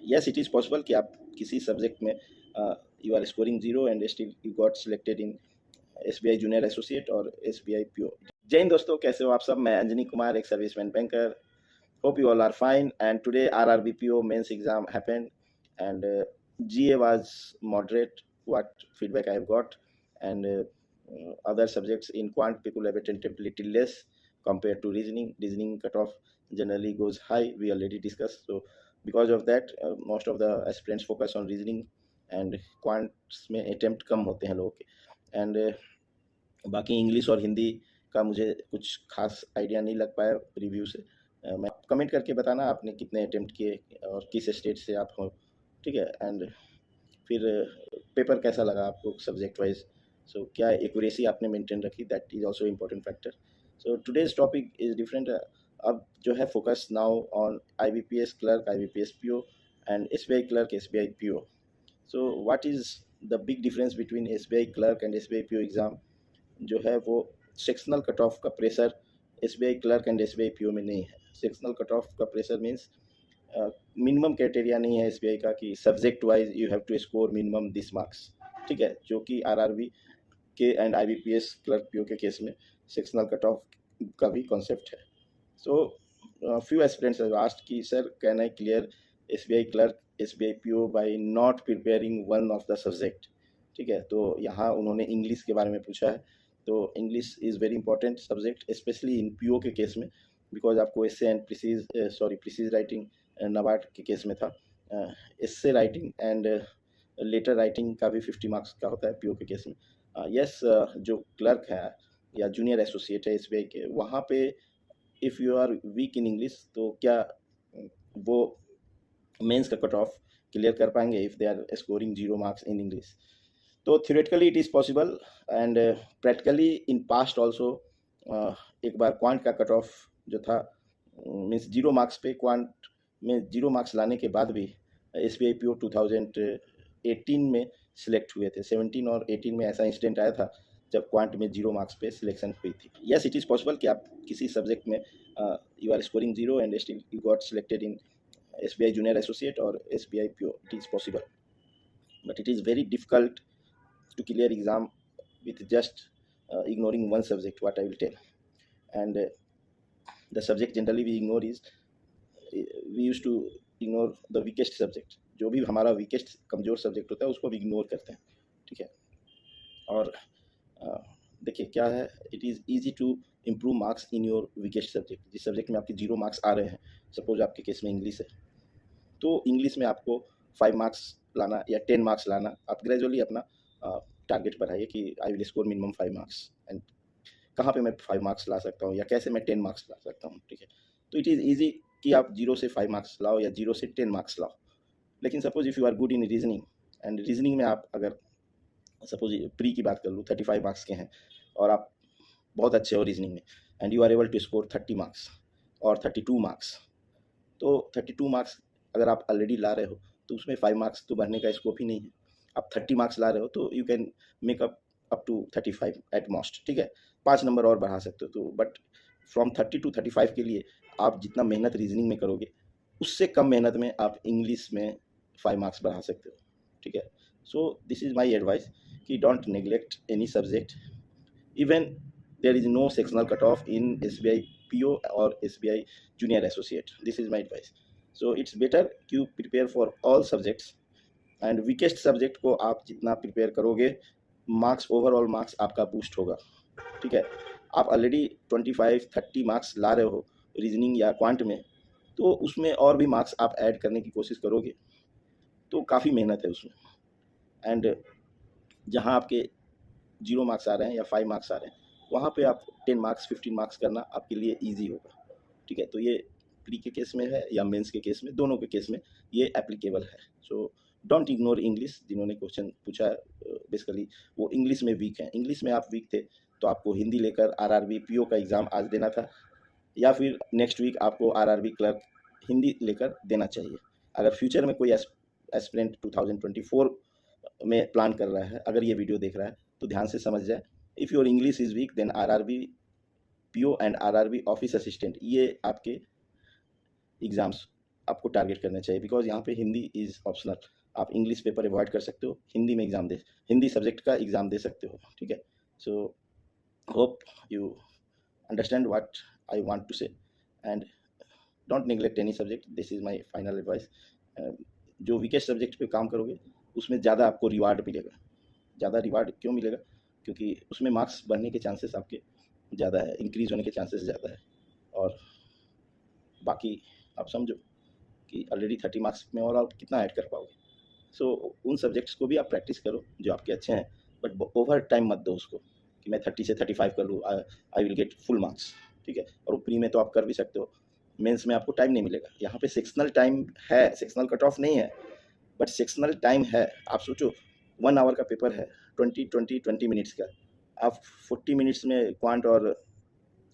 yes, it is possible कि आप किसी सब्जेक्ट में you are scoring 0 and still you got selected in SBI junior associate और SBI PO। जय हिंद दोस्तों, कैसे हो आप सब। मैं अंजनी कुमार, एक serviceman banker. Hope you all are fine. And today RRBPO mains exam happened, and GA was moderate. What feedback I have got, and other subjects in quant people have attempted little less compared to reasoning. Reasoning cutoff generally goes high. We already discussed. So because of that, most of the aspirants focus on reasoning, and quants में attempt कम होते हैं लोगों के। and बाकी English और हिंदी का मुझे कुछ खास आइडिया नहीं लग पाया रिव्यू से। मैं कमेंट करके बताना आपने कितने अटेम्प्ट किए और किस स्टेट से आप हो, ठीक है। एंड फिर पेपर कैसा लगा आपको सब्जेक्ट वाइज। सो क्या एक्यूरेसी आपने मेंटेन रखी, that is also important factor. So today's topic is different. अब जो है focus now on IBPS clerk, IBPS PO and SBI clerk, SBI PO। So what is the big difference between SBI clerk and SBI PO exam जो है वो sectional cut off का pressure SBI clerk and SBI PO में नहीं है। Sectional cut off का pressure means minimum criteria नहीं है SBI का कि subject wise you have to score minimum this marks, ठीक है, जो कि RRB के एंड IBPS क्लर्क PO के केस में सेक्शनल कट ऑफ का भी कॉन्सेप्ट है। So few aspirants have asked कि sir can I clear SBI clerk, SBI PO by not preparing one of the subject, ठीक है। तो यहाँ उन्होंने इंग्लिश के बारे में पूछा है। तो English is very important subject specially in PO के केस में, बिकॉज आपको एस्से एंड प्रिसीज राइटिंग नबार्ड के केस में था। एस्से राइटिंग एंड लेटर राइटिंग का भी 50 मार्क्स का होता है PO के केस में। यस, जो क्लर्क है या जूनियर एसोसिएट है SBI के, वहाँ पे if you are weak in English तो क्या वो मेंस का कट ऑफ क्लियर कर पाएंगे if they are scoring 0 marks in English. तो theoretically it is possible and practically in past also. एक बार क्वांट का कट ऑफ जो था मीन्स 0 मार्क्स पे, क्वांट में 0 मार्क्स लाने के बाद भी SBI PO 2018 में सिलेक्ट हुए थे। 17 और 18 में ऐसा इंसिडेंट आया था जब क्वांट में 0 मार्क्स पे सिलेक्शन हुई थी। यस, इट इज़ पॉसिबल कि आप किसी सब्जेक्ट में you are scoring 0 and still you got selected in SBI junior associate और SBI PO। It is possible, but it is very difficult to clear exam with just ignoring one subject, what I will tell. And the subject generally we ignore is we used to ignore the weakest subject। जो भी हमारा weakest कमज़ोर subject होता है उसको भी ignore करते हैं, ठीक है। और देखिए क्या है, it is easy to improve marks in your weakest subject. जिस सब्जेक्ट में आपके 0 मार्क्स आ रहे हैं, सपोज आपके केस में इंग्लिश है, तो इंग्लिश में आपको 5 मार्क्स लाना या 10 मार्क्स लाना, आप ग्रेजुअली अपना टारगेट बढ़ाइए कि I will score minimum 5 marks and कहाँ पे मैं 5 मार्क्स ला सकता हूँ या कैसे मैं 10 मार्क्स ला सकता हूँ, ठीक है। तो इट इज़ ईजी कि आप 0 से 5 मार्क्स लाओ या 0 से 10 मार्क्स लाओ। लेकिन suppose if you are good in reasoning and reasoning में आप अगर सपोज प्री की बात कर लूँ, 35 मार्क्स के हैं और आप बहुत अच्छे हो रीजनिंग में and you are able to score 30 marks और 32 मार्क्स, तो 32 मार्क्स अगर आप ऑलरेडी ला रहे हो तो उसमें 5 मार्क्स तो बढ़ने का स्कोप ही नहीं है। आप 30 मार्क्स ला रहे हो तो you can make up to 35 at most, ठीक है। 5 नंबर और बढ़ा सकते हो। तो बट फ्रॉम 30 टू 35 के लिए आप जितना मेहनत रीजनिंग में करोगे उससे कम मेहनत में आप इंग्लिश में 5 मार्क्स बढ़ा सकते हो, ठीक है। So this is my advice कि don't neglect any subject, even there is no sectional cut off in SBI PO और SBI junior associate. This is my advice. So it's better you prepare for all subjects and weakest subject को आप जितना prepare करोगे marks, overall marks आपका boost होगा, ठीक है। आप ऑलरेडी 25-30 मार्क्स ला रहे हो रीजनिंग या क्वांट में, तो उसमें और भी मार्क्स आप ऐड करने की कोशिश करोगे तो काफ़ी मेहनत है उसमें। एंड जहाँ आपके 0 मार्क्स आ रहे हैं या 5 मार्क्स आ रहे हैं, वहाँ पे आप 10 मार्क्स 15 मार्क्स करना आपके लिए ईजी होगा, ठीक है। तो ये प्री के केस में है या मेंस के केस में, दोनों के केस में ये एप्लीकेबल है। So don't ignore English. जिन्होंने क्वेश्चन पूछा बेसिकली वो इंग्लिश में वीक हैं। इंग्लिश में आप वीक थे तो आपको हिंदी लेकर RRB PO का एग्ज़ाम आज देना था, या फिर नेक्स्ट वीक आपको RRB क्लर्क हिंदी लेकर देना चाहिए। अगर फ्यूचर में कोई एस्पिरेंट 2024 में प्लान कर रहा है, अगर ये वीडियो देख रहा है तो ध्यान से समझ जाए, if your English is weak then RRB PO and RRB office assistant, ये आपके एग्ज़ाम्स आपको टारगेट करना चाहिए, बिकॉज यहाँ पे हिंदी इज़ ऑप्शनल। आप इंग्लिश पेपर अवॉइड कर सकते हो, हिंदी में एग्ज़ाम दे, हिंदी सब्जेक्ट का एग्ज़ाम दे सकते हो, ठीक है। So hope you understand what I want to say, and don't neglect any subject, this is my final advice. जो वीकेस्ट सब्जेक्ट पे काम करोगे उसमें ज़्यादा आपको रिवार्ड मिलेगा। ज़्यादा रिवार्ड क्यों मिलेगा? क्योंकि उसमें मार्क्स बढ़ने के चांसेस आपके ज़्यादा है, इंक्रीज़ होने के चांसेस ज़्यादा है। और बाकी आप समझो कि ऑलरेडी 30 मार्क्स में और आप कितना ऐड कर पाओगे। सो उन सब्जेक्ट्स को भी आप प्रैक्टिस करो जो आपके अच्छे हैं, बट ओवर टाइम मत दो उसको कि मैं 30 से 35 कर लूँ, I will get full marks, ठीक है। और प्री में तो आप कर भी सकते हो, मेंस में आपको टाइम नहीं मिलेगा। यहाँ पे सेक्शनल टाइम है, सेक्शनल कट ऑफ नहीं है, बट सेक्शनल टाइम है। आप सोचो 1 आवर का पेपर है, 20 मिनट्स का, आप 40 मिनट्स में क्वांट और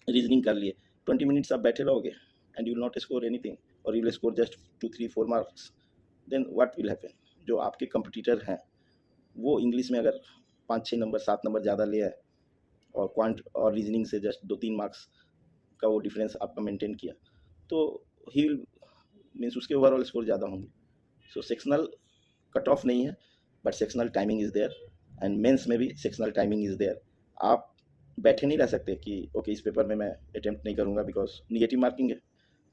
रीजनिंग कर लिए, 20 मिनट्स आप बैठे रहोगे and you will not score anything, और you will score just 2-3-4 marks, then what will happen? जो आपके कंपटीटर हैं वो इंग्लिश में अगर 5-6 नंबर 7 नंबर ज़्यादा ले आए और क्वांट और रीजनिंग से जस्ट 2-3 मार्क्स का वो डिफरेंस आपका मेंटेन किया, तो ही विल मीन्स उसके ओवरऑल स्कोर ज़्यादा होंगे। सो सेक्शनल कट ऑफ नहीं है, but sectional timing is there, and mains में भी सेक्शनल टाइमिंग इज़ देयर। आप बैठे नहीं रह सकते कि ओके इस पेपर में मैं अटेम्प्ट नहीं करूँगा बिकॉज निगेटिव मार्किंग है।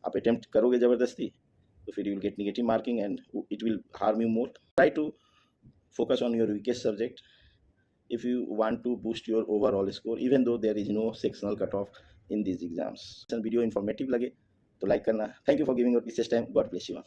आप अटेम्प्ट करोगे ज़बरदस्ती तो फिर you will get negative marking and it will harm you more. Try to focus on your weakest subject if you want to boost your overall score, even though there is no sectional cutoff in these exams. Video informative लगे तो like करना। Thank you for giving your precious time. God bless you.